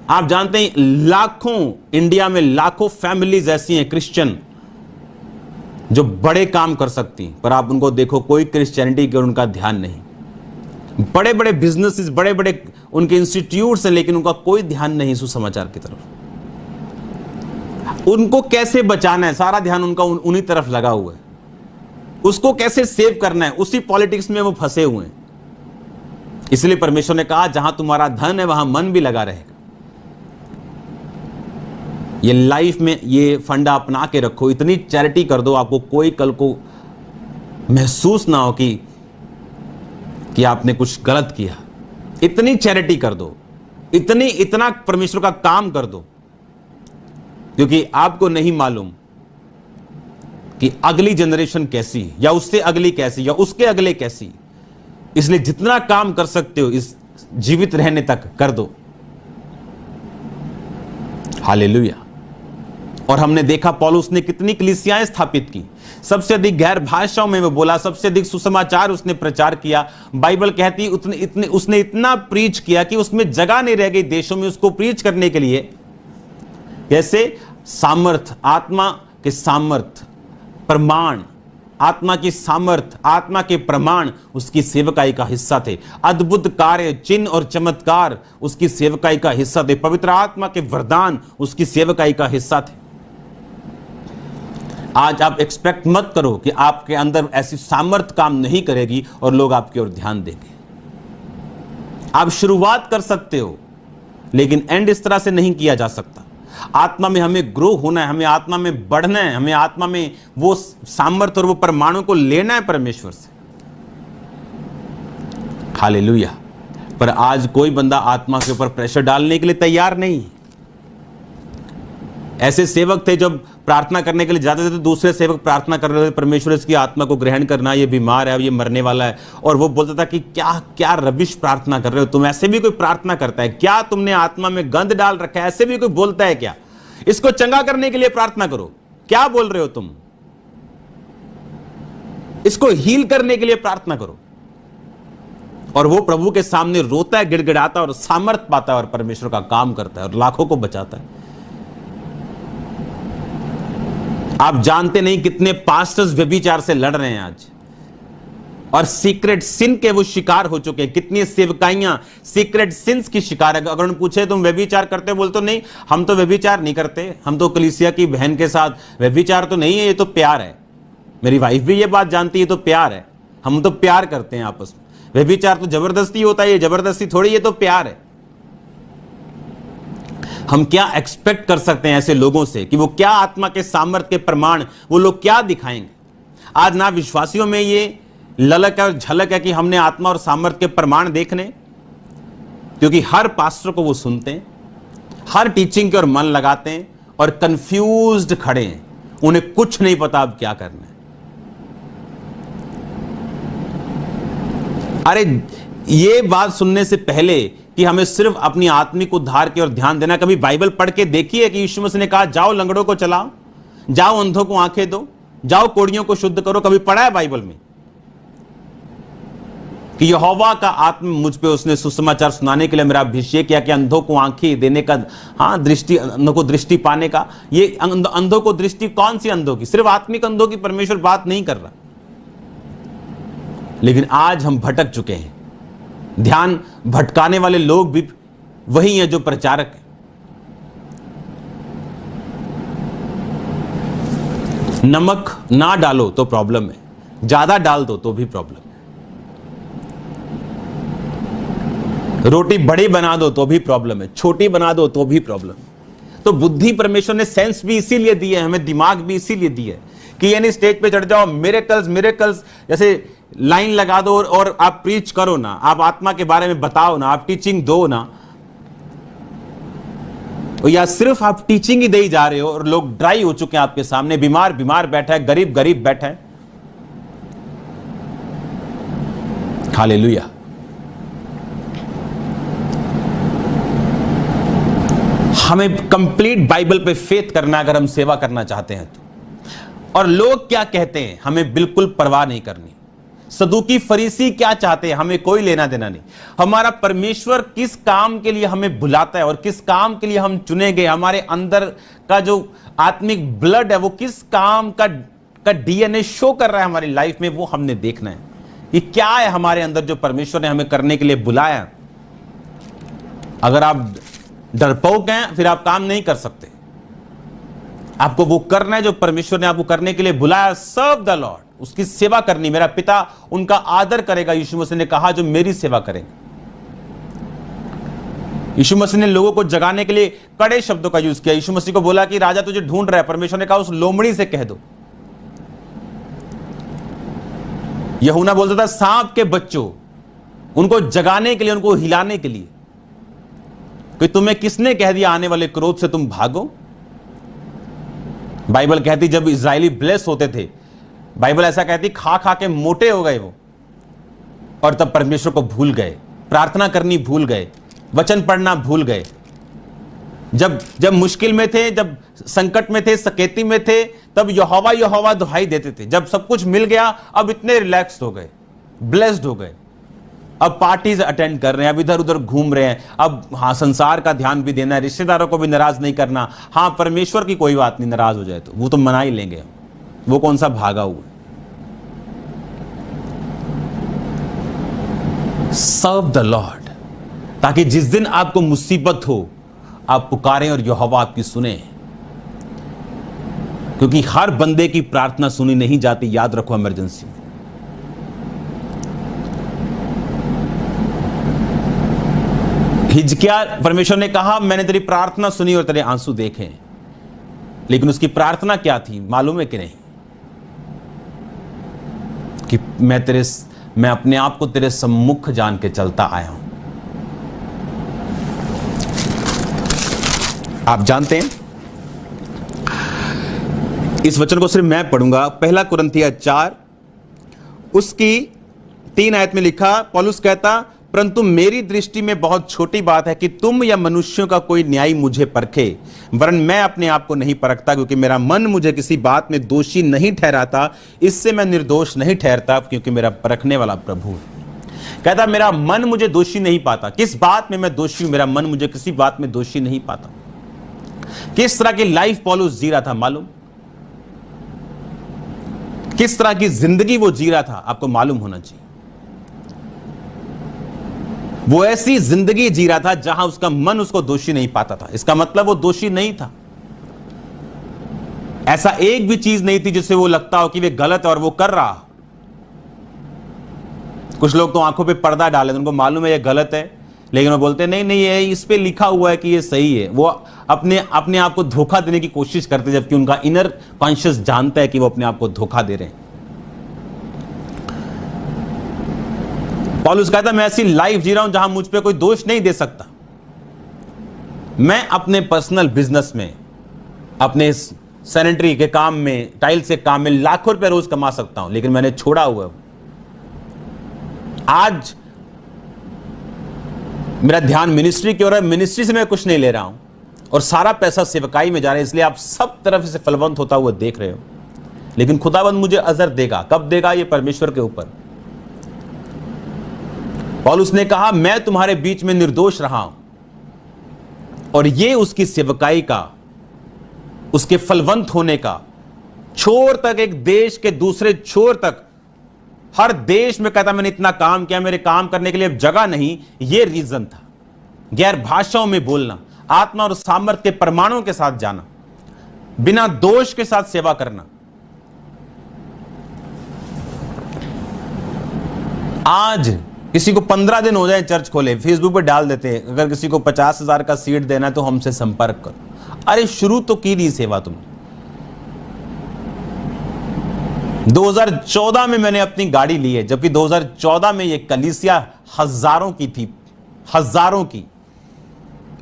आप जानते हैं लाखों, इंडिया में लाखों फैमिलीज ऐसी हैं क्रिश्चियन जो बड़े काम कर सकती हैं, पर आप उनको देखो, कोई क्रिश्चियनिटी की ओर उनका ध्यान नहीं। बड़े बड़े बिजनेसेस, बड़े बड़े उनके इंस्टीट्यूट्स हैं, लेकिन उनका कोई ध्यान नहीं सुसमाचार की तरफ। उनको कैसे बचाना है, सारा ध्यान उनका उन्हीं तरफ लगा हुआ है। उसको कैसे सेव करना है, उसी पॉलिटिक्स में वो फंसे हुए हैं। इसलिए परमेश्वर ने कहा जहां तुम्हारा धन है वहां मन भी लगा रहेगा। ये लाइफ में ये फंडा अपना के रखो, इतनी चैरिटी कर दो आपको कोई कल को महसूस ना हो कि आपने कुछ गलत किया। इतनी चैरिटी कर दो, इतना परमेश्वर का काम कर दो, क्योंकि आपको नहीं मालूम कि अगली जनरेशन कैसी, या उससे अगली कैसी, या उसके अगले कैसी। इसलिए जितना काम कर सकते हो इस जीवित रहने तक कर दो। हालेलुया। और हमने देखा पौलुस ने कितनी कलीसियाएं स्थापित की, सबसे अधिक गैर भाषाओं में वो बोला, सबसे अधिक सुसमाचार उसने प्रचार किया। बाइबल कहती उसने इतना प्रीच किया कि उसमें जगह नहीं रह गई देशों में उसको प्रीच करने के लिए। कैसे? सामर्थ, आत्मा के सामर्थ, प्रमाण, आत्मा की सामर्थ, आत्मा के प्रमाण उसकी सेवकाई का हिस्सा थे। अद्भुत कार्य, चिन्ह और चमत्कार उसकी सेवकाई का हिस्सा थे। पवित्र आत्मा के वरदान उसकी सेवकाई का हिस्सा थे। आज आप एक्सपेक्ट मत करो कि आपके अंदर ऐसी सामर्थ काम नहीं करेगी और लोग आपकी ओर ध्यान देंगे। आप शुरुआत कर सकते हो, लेकिन एंड इस तरह से नहीं किया जा सकता। आत्मा में हमें ग्रो होना है, हमें आत्मा में बढ़ना है, हमें आत्मा में वो सामर्थ और वो परमाणु को लेना है परमेश्वर से। हालेलुया। पर आज कोई बंदा आत्मा के ऊपर प्रेशर डालने के लिए तैयार नहीं। ऐसे सेवक थे जब प्रार्थना करने के लिए जाते थे तो दूसरे सेवक प्रार्थना कर रहे थे, परमेश्वर इसकी आत्मा को ग्रहण करना, ये बीमार है, ये मरने वाला है। और वो बोलता था कि क्या क्या रबिश प्रार्थना कर रहे हो तुम, ऐसे भी कोई प्रार्थना करता है क्या? तुमने आत्मा में गंद डाल रखा है, ऐसे भी कोई बोलता है क्या? इसको चंगा करने के लिए प्रार्थना करो, क्या बोल रहे हो तुम? इसको हील करने के लिए प्रार्थना करो। और वो प्रभु के सामने रोता है, गिड़गिड़ाता है और सामर्थ पाता है और परमेश्वर का काम करता है और लाखों को बचाता है। आप जानते नहीं कितने पास्टर्स व्यभिचार से लड़ रहे हैं आज, और सीक्रेट सिन के वो शिकार हो चुके हैं। कितनी सेवकाइयां सीक्रेट सिंस की शिकार है। अगर उन्हें पूछे तुम व्यभिचार करते हो, बोलते नहीं हम तो व्यभिचार नहीं करते, हम तो कलीसिया की बहन के साथ व्यभिचार तो नहीं है, ये तो प्यार है। मेरी वाइफ भी ये बात जानती है, तो प्यार है, हम तो प्यार करते हैं आपस में। व्यभिचार तो जबरदस्ती होता है, ये जबरदस्ती थोड़ी, ये तो प्यार है। हम क्या एक्सपेक्ट कर सकते हैं ऐसे लोगों से कि वो क्या आत्मा के सामर्थ्य के प्रमाण वो लोग क्या दिखाएंगे? आज ना विश्वासियों में ये ललक और झलक है कि हमने आत्मा और सामर्थ्य के प्रमाण देखने, क्योंकि हर पास्टर को वो सुनते हैं, हर टीचिंग के और मन लगाते हैं और कंफ्यूज्ड खड़े हैं, उन्हें कुछ नहीं पता अब क्या करना है। अरे ये बात सुनने से पहले कि हमें सिर्फ अपनी आत्मिक उद्धार की ओर ध्यान देना, कभी बाइबल पढ़ के देखिए कि यीशु मसीह ने कहा जाओ लंगड़ों को चलाओ, जाओ अंधों को आंखें दो, जाओ कोढ़ियों को शुद्ध करो? कभी पढ़ा है बाइबल में कि यहोवा का आत्मा मुझ पे, उसने सुसमाचार सुनाने के लिए मेरा अभिषेक किया कि अंधों को आंखें देने का, दृष्टि, अंधों को दृष्टि पाने का। ये अंधों को दृष्टि कौन सी अंधों की? सिर्फ आत्मिक अंधों की परमेश्वर बात नहीं कर रहा। लेकिन आज हम भटक चुके हैं। ध्यान भटकाने वाले लोग भी वही हैं जो प्रचारक हैं। नमक ना डालो तो प्रॉब्लम है, ज्यादा डाल दो तो भी प्रॉब्लम है। रोटी बड़ी बना दो तो भी प्रॉब्लम है, छोटी बना दो तो भी प्रॉब्लम है। तो बुद्धि परमेश्वर ने सेंस भी इसीलिए दी है, हमें दिमाग भी इसीलिए दी है कि यानी स्टेज पे चढ़ जाओ, मिरेकल्स मिरेकल्स जैसे लाइन लगा दो और आप प्रीच करो ना, आप आत्मा के बारे में बताओ ना, आप टीचिंग दो ना, या सिर्फ आप टीचिंग ही दे जा रहे हो और लोग ड्राई हो चुके हैं आपके सामने। बीमार बीमार बैठा है, गरीब गरीब बैठा है। हालेलुया। हमें कंप्लीट बाइबल पे फेथ करना अगर हम सेवा करना चाहते हैं तो। और लोग क्या कहते हैं हमें बिल्कुल परवाह नहीं करनी। सदूकी फरीसी क्या चाहते हैं हमें कोई लेना देना नहीं। हमारा परमेश्वर किस काम के लिए हमें बुलाता है और किस काम के लिए हम चुने गए, हमारे अंदर का जो आत्मिक ब्लड है वो किस काम का डीएनए शो कर रहा है हमारी लाइफ में, वो हमने देखना है कि क्या है हमारे अंदर जो परमेश्वर ने हमें करने के लिए बुलाया। अगर आप डरपोक हैं फिर आप काम नहीं कर सकते। आपको वो करना है जो परमेश्वर ने आपको करने के लिए बुलाया। सर्व द लॉर्ड, उसकी सेवा करनी। मेरा पिता उनका आदर करेगा, यीशु मसीह ने कहा, जो मेरी सेवा करेंगे। यीशु मसीह ने लोगों को जगाने के लिए कड़े शब्दों का यूज किया। यीशु मसीह को बोला कि राजा तुझे ढूंढ रहा है। परमेश्वर ने कहा उस लोमड़ी से कह दो। यूहन्ना बोलता था सांप के बच्चों, उनको जगाने के लिए, उनको हिलाने के लिए कि तुम्हें किसने कह दिया आने वाले क्रोध से तुम भागो। बाइबल कहती जब इजरायली ब्लेस होते थे, बाइबल ऐसा कहती खा खा के मोटे हो गए वो, और तब परमेश्वर को भूल गए, प्रार्थना करनी भूल गए, वचन पढ़ना भूल गए। जब मुश्किल में थे, जब संकट में थे, सकेती में थे, तब यहोवा यहोवा दुहाई देते थे। जब सब कुछ मिल गया, अब इतने रिलैक्स हो गए, ब्लेस्ड हो गए। अब पार्टीज अटेंड कर रहे हैं, अब इधर उधर घूम रहे हैं। अब हाँ, संसार का ध्यान भी देना है, रिश्तेदारों को भी नाराज नहीं करना। हाँ, परमेश्वर की कोई बात नहीं, नाराज हो जाए तो वो तो मना ही लेंगे, वो कौन सा भागा हुआ। सर्व द लॉर्ड, ताकि जिस दिन आपको मुसीबत हो आप पुकारें और यहोवा आपकी सुने। क्योंकि हर बंदे की प्रार्थना सुनी नहीं जाती, याद रखो इमरजेंसी में। हिजकिया, परमेश्वर ने कहा मैंने तेरी प्रार्थना सुनी और तेरे आंसू देखे। लेकिन उसकी प्रार्थना क्या थी मालूम है कि नहीं? कि मैं अपने आप को तेरे सम्मुख जान के चलता आया हूं। आप जानते हैं, इस वचन को सिर्फ मैं पढ़ूंगा। पहला कुरिन्थिया 4 उसकी 3 आयत में लिखा, पौलुस कहता, परंतु मेरी दृष्टि में बहुत छोटी बात है कि तुम या मनुष्यों का कोई न्यायी मुझे परखे, वरन मैं अपने आप को नहीं परखता, क्योंकि मेरा मन मुझे किसी बात में दोषी नहीं ठहराता। इससे मैं निर्दोष नहीं ठहरता, क्योंकि मेरा परखने वाला प्रभु है। कहता मेरा मन मुझे दोषी नहीं पाता। किस बात में मैं दोषी हूं? मेरा मन मुझे किसी बात में दोषी नहीं पाता। किस तरह की लाइफ पौलुस जी रहा था मालूम? किस तरह की जिंदगी वो जी रहा था आपको मालूम होना चाहिए। वो ऐसी जिंदगी जी रहा था जहां उसका मन उसको दोषी नहीं पाता था। इसका मतलब वो दोषी नहीं था। ऐसा एक भी चीज नहीं थी जिससे वो लगता हो कि वे गलत है और वो कर रहा। कुछ लोग तो आंखों पे पर्दा डाले, उनको मालूम है ये गलत है, लेकिन वो बोलते नहीं नहीं ये इस पे लिखा हुआ है कि ये सही है। वो अपने आप को धोखा देने की कोशिश करते, जबकि उनका इनर कॉन्शियस जानता है कि वो अपने आप को धोखा दे रहे हैं। पौलुस कहता मैं ऐसी लाइफ जी रहा हूं जहां मुझ पे कोई दोष नहीं दे सकता। मैं अपने पर्सनल बिजनेस में, अपने सैनिटरी के काम में, टाइल्स के काम में लाखों रुपए रोज कमा सकता हूं, लेकिन मैंने छोड़ा हुआ। आज मेरा ध्यान मिनिस्ट्री की ओर है। मिनिस्ट्री से मैं कुछ नहीं ले रहा हूं और सारा पैसा सेवकाई में जा रहा है, इसलिए आप सब तरफ से फलवंत होता हुआ देख रहे हो। लेकिन खुदाबंद मुझे अजर देगा। कब देगा? ये परमेश्वर के ऊपर। पौलुस ने कहा मैं तुम्हारे बीच में निर्दोष रहा हूं, और ये उसकी सेवकाई का, उसके फलवंत होने का, छोर तक, एक देश के दूसरे छोर तक, हर देश में कहता मैंने इतना काम किया, मेरे काम करने के लिए अब जगह नहीं। ये रीजन था। गैर भाषाओं में बोलना, आत्मा और सामर्थ के प्रमाणों के साथ जाना, बिना दोष के साथ सेवा करना। आज किसी को 15 दिन हो जाए चर्च खोले, फेसबुक पर डाल देते हैं अगर किसी को 50,000 का सीट देना है तो हमसे संपर्क करो। अरे शुरू तो की नहीं सेवा तुमने। 2014 में मैंने अपनी गाड़ी ली है, जबकि 2014 में ये कलीसिया हजारों की थी, हजारों की।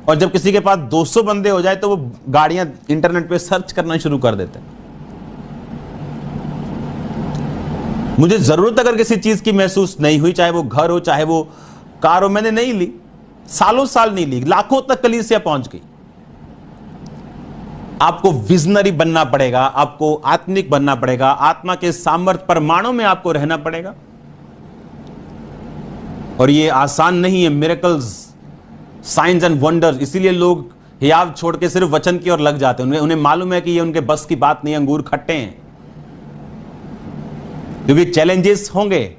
और जब किसी के पास 200 बंदे हो जाए तो वो गाड़ियां इंटरनेट पे सर्च करना शुरू कर देते हैं। मुझे जरूरत अगर किसी चीज की महसूस नहीं हुई, चाहे वो घर हो चाहे वो कार हो, मैंने नहीं ली, सालों साल नहीं ली, लाखों तक कलीसिया पहुंच गई। आपको विजनरी बनना पड़ेगा, आपको आत्मिक बनना पड़ेगा, आत्मा के सामर्थ प्रमाणों में आपको रहना पड़ेगा। और ये आसान नहीं है। मिरेकल्स, साइंस एंड वंडर्स, इसीलिए लोग हियाव छोड़ के सिर्फ वचन की ओर लग जाते हैं। उन्हें मालूम है कि ये उनके बस की बात नहीं, अंगूर खट्टे हैं, क्योंकि चैलेंजेस होंगे।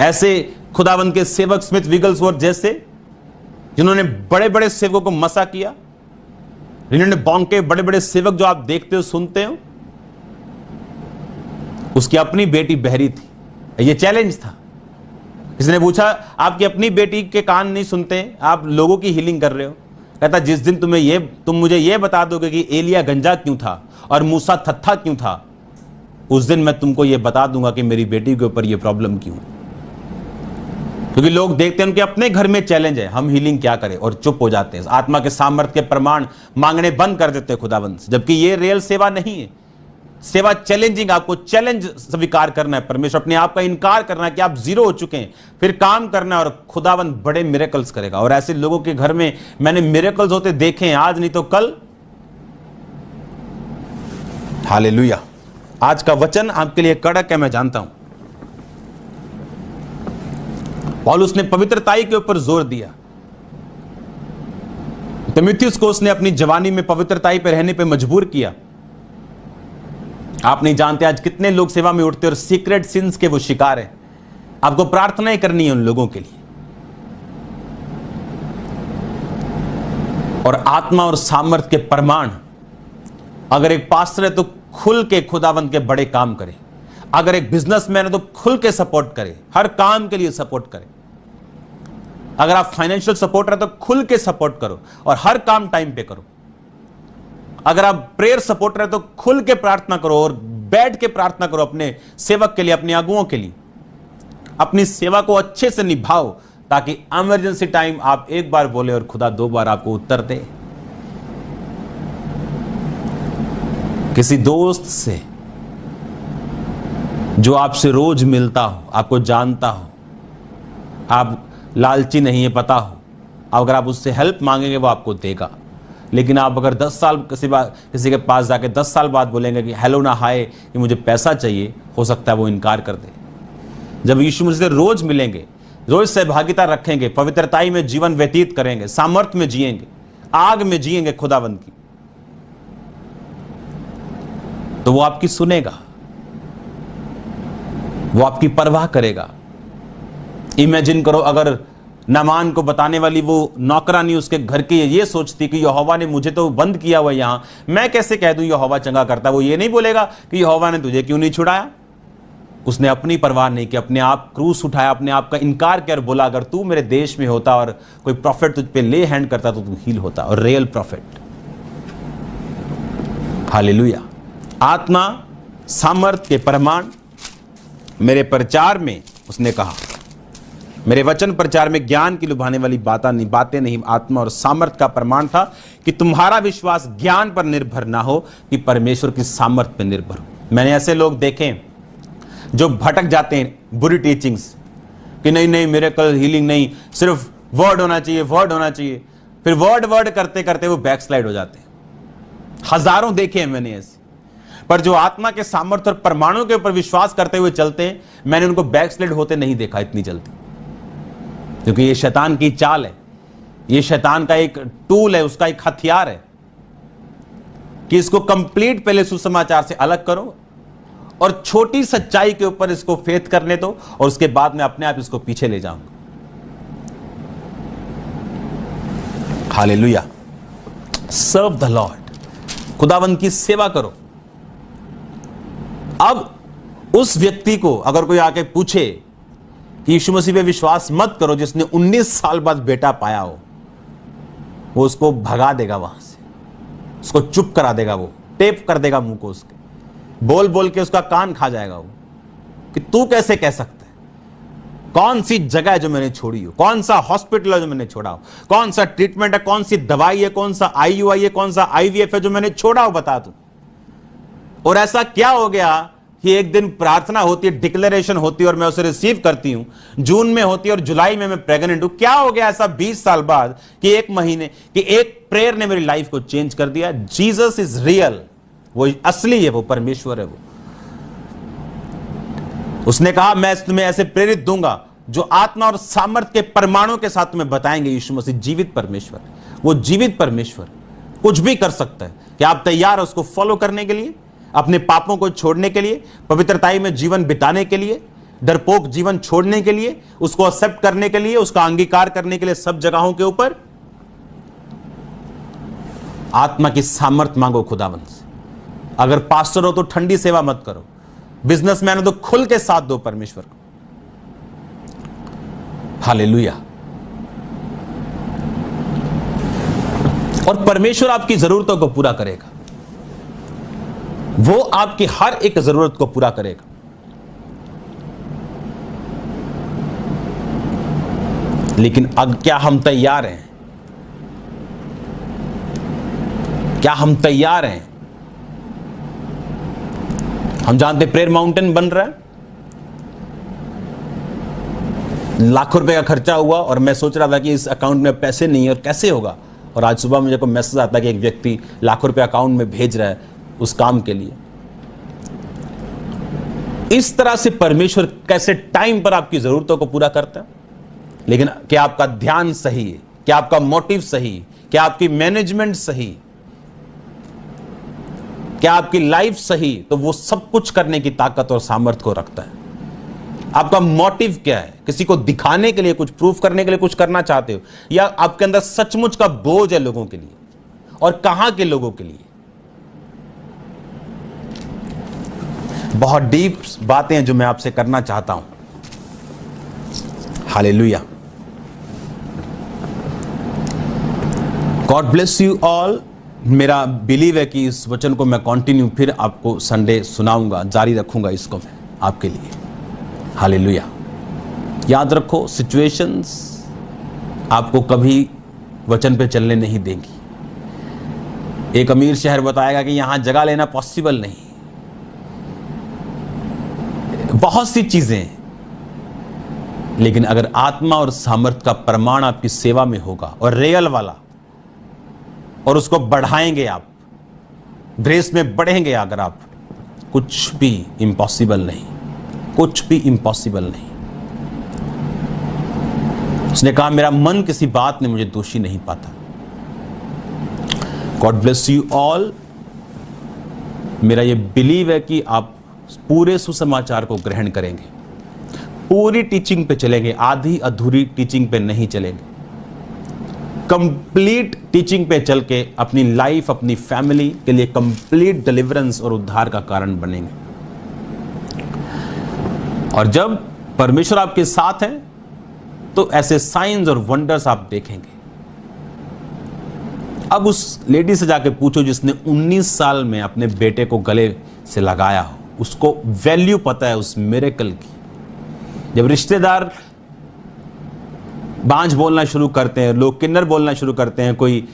ऐसे खुदावंद के सेवक स्मिथ विगल्सवर्थ जैसे, जिन्होंने बड़े बड़े सेवकों को मसा किया, इन्होंने बौंके बड़े बड़े सेवक जो आप देखते हो सुनते हो, उसकी अपनी बेटी बहरी थी। ये चैलेंज था। इसने पूछा, आपकी अपनी बेटी के कान नहीं सुनते, आप लोगों की हीलिंग कर रहे हो? कहता, जिस दिन तुम मुझे ये बता दोगे कि एलिया गंजा क्यों था और मूसा थत्था क्यों था, उस दिन मैं तुमको ये बता दूंगा कि मेरी बेटी के ऊपर ये प्रॉब्लम क्यों। क्योंकि लोग देखते हैं उनके अपने घर में चैलेंज है, हम हीलिंग क्या करें, और चुप हो जाते हैं, आत्मा के सामर्थ्य के प्रमाण मांगने बंद कर देते हैं खुदावंद से। जबकि ये रियल सेवा नहीं है। सेवा चैलेंजिंग, आपको चैलेंज स्वीकार करना है, परमेश्वर अपने आप का इनकार करना है कि आप जीरो हो चुके हैं, फिर काम करना है, और खुदावंद बड़े मिरेकल्स करेगा। और ऐसे लोगों के घर में मैंने मिरेकल्स होते देखे हैं, आज नहीं तो कल। हालेलुया। आज का वचन आपके लिए कड़क है, मैं जानता हूं। पौलुस ने पवित्रताई के ऊपर जोर दिया। तीमुथियुस को उसने अपनी जवानी में पवित्रताई पर रहने पर मजबूर किया। आप नहीं जानते आज कितने लोग सेवा में उठते और सीक्रेट सिंस के वो शिकार हैं। आपको प्रार्थनाएं करनी है उन लोगों के लिए। और आत्मा और सामर्थ्य के प्रमाण, अगर एक पास्टर है तो खुल के खुदावंद के बड़े काम करे। अगर एक बिजनेसमैन है तो खुल के सपोर्ट करे, हर काम के लिए सपोर्ट करे। अगर आप फाइनेंशियल सपोर्टर है तो खुल के सपोर्ट करो और हर काम टाइम पे करो। अगर आप प्रेयर सपोर्टर है तो खुल के प्रार्थना करो और बैठ के प्रार्थना करो अपने सेवक के लिए, अपने अगुओं के लिए। अपनी सेवा को अच्छे से निभाओ ताकि इमरजेंसी टाइम आप एक बार बोले और खुदा दो बार आपको उत्तर दे। किसी दोस्त से जो आपसे रोज मिलता हो, आपको जानता हो, आप लालची नहीं है, पता हो, अगर आप उससे हेल्प मांगेंगे वो आपको देगा। लेकिन आप अगर 10 साल किसी के पास जाके 10 साल बाद बोलेंगे कि हेलो ना हाय, कि मुझे पैसा चाहिए, हो सकता है वो इनकार कर दे। जब यीशु मसीह से रोज मिलेंगे, रोज सहभागिता रखेंगे, पवित्रताई में जीवन व्यतीत करेंगे, सामर्थ्य में जिएंगे, आग में जिएंगे खुदावंद की, तो वो आपकी सुनेगा, वो आपकी परवाह करेगा। इमेजिन करो अगर नामान को बताने वाली वो नौकरानी उसके घर की ये सोचती कि यहोवा ने मुझे तो बंद किया हुआ यहां, मैं कैसे कह दूं यहोवा चंगा करता। वो ये नहीं बोलेगा कि यहोवा ने तुझे क्यों नहीं छुड़ाया। उसने अपनी परवाह नहीं की, अपने आप क्रूस उठाया, अपने आप का इनकार किया और बोला अगर तू मेरे देश में होता और कोई प्रॉफिट तुझ पे ले हैंड करता तो तू हील होता, और रियल प्रॉफिट। हालेलुया। आत्मा सामर्थ के प्रमाण मेरे प्रचार में, उसने कहा मेरे वचन प्रचार में ज्ञान की लुभाने वाली बातें नहीं, आत्मा और सामर्थ का प्रमाण था कि तुम्हारा विश्वास ज्ञान पर निर्भर ना हो कि परमेश्वर की सामर्थ पर निर्भर हो। मैंने ऐसे लोग देखे जो भटक जाते हैं बुरी टीचिंग्स कि नहीं नहीं मिरेकल हीलिंग नहीं, सिर्फ वर्ड होना चाहिए, वर्ड होना चाहिए। फिर वर्ड करते करते वो बैकस्लाइड हो जाते हैं। हजारों देखे हैं मैंने ऐसे। पर जो आत्मा के सामर्थ्य और परमाणु के ऊपर विश्वास करते हुए चलते हैं, मैंने उनको बैकस्लाइड होते नहीं देखा इतनी जल्दी। क्योंकि ये शैतान की चाल है, ये शैतान का एक टूल है, उसका एक हथियार है कि इसको कंप्लीट पहले सुसमाचार से अलग करो और छोटी सच्चाई के ऊपर इसको फेथ करने दो और उसके बाद में अपने आप इसको पीछे ले जाऊंगा। हालेलुया। सर्व द लॉर्ड, खुदावंद की सेवा करो। अब उस व्यक्ति को अगर कोई आके पूछे कि यीशु मसीह पे विश्वास मत करो, जिसने 19 साल बाद बेटा पाया हो, वो उसको भगा देगा वहां से, उसको चुप करा देगा, वो टेप कर देगा मुंह को उसके, बोल बोल के उसका कान खा जाएगा वो कि तू कैसे कह सकता है, कौन सी जगह है जो मैंने छोड़ी हो, कौन सा हॉस्पिटल है जो मैंने छोड़ा हो, कौन सा ट्रीटमेंट है, कौन सी दवाई है, कौन सा IUI है, कौन सा IVF है जो मैंने छोड़ा हो, बता तू। और ऐसा क्या हो गया कि एक दिन प्रार्थना होती है, डिक्लेरेशन होती है और मैं उसे रिसीव करती हूं, जून में होती है और जुलाई में मैं प्रेग्नेंट हूं। क्या हो गया ऐसा 20 साल बाद कि एक महीने की एक प्रेयर ने मेरी लाइफ को चेंज कर दिया। जीसस इज रियल, वो असली है, वो परमेश्वर है। वो उसने कहा मैं तुम्हें ऐसे प्रेरित दूंगा जो आत्मा और सामर्थ्य के परमाणु के साथ तुम्हें बताएंगे यीशु मसीह जीवित परमेश्वर। वो जीवित परमेश्वर कुछ भी कर सकता है। क्या आप तैयार हो उसको फॉलो करने के लिए, अपने पापों को छोड़ने के लिए, पवित्रताई में जीवन बिताने के लिए, डरपोक जीवन छोड़ने के लिए, उसको एक्सेप्ट करने के लिए, उसका अंगीकार करने के लिए सब जगहों के ऊपर? आत्मा की सामर्थ मांगो खुदावन से। अगर पास्टर हो तो ठंडी सेवा मत करो, बिजनेसमैन हो तो खुल के साथ दो परमेश्वर को। हालेलुया। और परमेश्वर आपकी जरूरतों को पूरा करेगा, वो आपकी हर एक जरूरत को पूरा करेगा। लेकिन अब क्या हम तैयार हैं? क्या हम तैयार हैं? हम जानते प्रेयर माउंटेन बन रहा है, लाखों रुपए का खर्चा हुआ और मैं सोच रहा था कि इस अकाउंट में पैसे नहीं है और कैसे होगा। और आज सुबह मुझे को मैसेज आता है कि एक व्यक्ति लाखों रुपए अकाउंट में भेज रहा है उस काम के लिए। इस तरह से परमेश्वर कैसे टाइम पर आपकी जरूरतों को पूरा करता है। लेकिन क्या आपका ध्यान सही है? क्या आपका मोटिव सही है? क्या आपकी मैनेजमेंट सही? क्या आपकी लाइफ सही? तो वो सब कुछ करने की ताकत और सामर्थ्य को रखता है। आपका मोटिव क्या है? किसी को दिखाने के लिए, कुछ प्रूफ करने के लिए कुछ करना चाहते हो, या आपके अंदर सचमुच का बोझ है लोगों के लिए? और कहां के लोगों के लिए? बहुत डीप बातें हैं जो मैं आपसे करना चाहता हूं। Hallelujah. God bless you all. मेरा बिलीव है कि इस वचन को मैं कंटिन्यू फिर आपको संडे सुनाऊंगा, जारी रखूंगा इसको मैं आपके लिए। हालेलुया। याद रखो, सिचुएशंस आपको कभी वचन पे चलने नहीं देंगी। एक अमीर शहर बताएगा कि यहां जगह लेना पॉसिबल नहीं, बहुत सी चीजें। लेकिन अगर आत्मा और सामर्थ का प्रमाण आपकी सेवा में होगा और रियल वाला, और उसको बढ़ाएंगे आप, ग्रेस में बढ़ेंगे अगर आप, कुछ भी इम्पॉसिबल नहीं, कुछ भी इम्पॉसिबल नहीं। उसने कहा मेरा मन किसी बात में मुझे दोषी नहीं पाता। God bless you all. मेरा ये बिलीव है कि आप पूरे सुसमाचार को ग्रहण करेंगे, पूरी टीचिंग पे चलेंगे, आधी अधूरी टीचिंग पे नहीं चलेंगे। कंप्लीट टीचिंग पे चल के अपनी लाइफ, अपनी फैमिली के लिए कंप्लीट डिलीवरेंस और उद्धार का कारण बनेंगे। और जब परमेश्वर आपके साथ है तो ऐसे साइंस और वंडर्स आप देखेंगे। अब उस लेडी से जाके पूछो जिसने 19 साल में अपने बेटे को गले से लगाया हो, उसको वैल्यू पता है उस मिरेकल की। जब रिश्तेदार बांझ बोलना शुरू करते हैं, लोग किन्नर बोलना शुरू करते हैं, कोई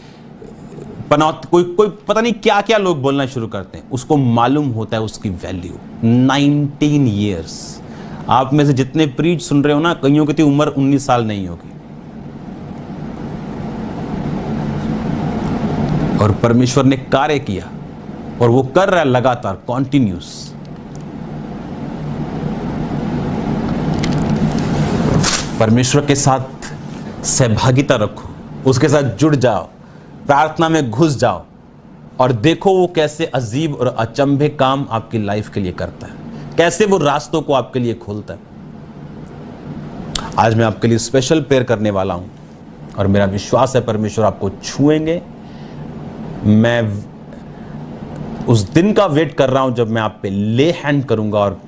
पता नहीं क्या क्या लोग बोलना शुरू करते हैं, उसको मालूम होता है उसकी वैल्यू। 19 ईयर्स। आप में से जितने प्रीच सुन रहे हो ना, कईयों की उम्र 19 साल नहीं होगी। और परमेश्वर ने कार्य किया और वो कर रहा है लगातार, कॉन्टिन्यूस। परमेश्वर के साथ सहभागिता रखो, उसके साथ जुड़ जाओ, प्रार्थना में घुस जाओ और देखो वो कैसे अजीब और अचंभे काम आपकी लाइफ के लिए करता है, कैसे वो रास्तों को आपके लिए खोलता है। आज मैं आपके लिए स्पेशल प्रेयर करने वाला हूं और मेरा विश्वास है परमेश्वर आपको छुएंगे। मैं उस दिन का वेट कर रहा हूं जब मैं आप पे ले हैंड करूंगा और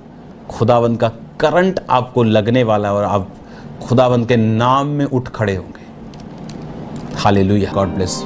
खुदावंद का करंट आपको लगने वाला है और आप खुदावंद के नाम में उठ खड़े होंगे। हालेलुया। God bless.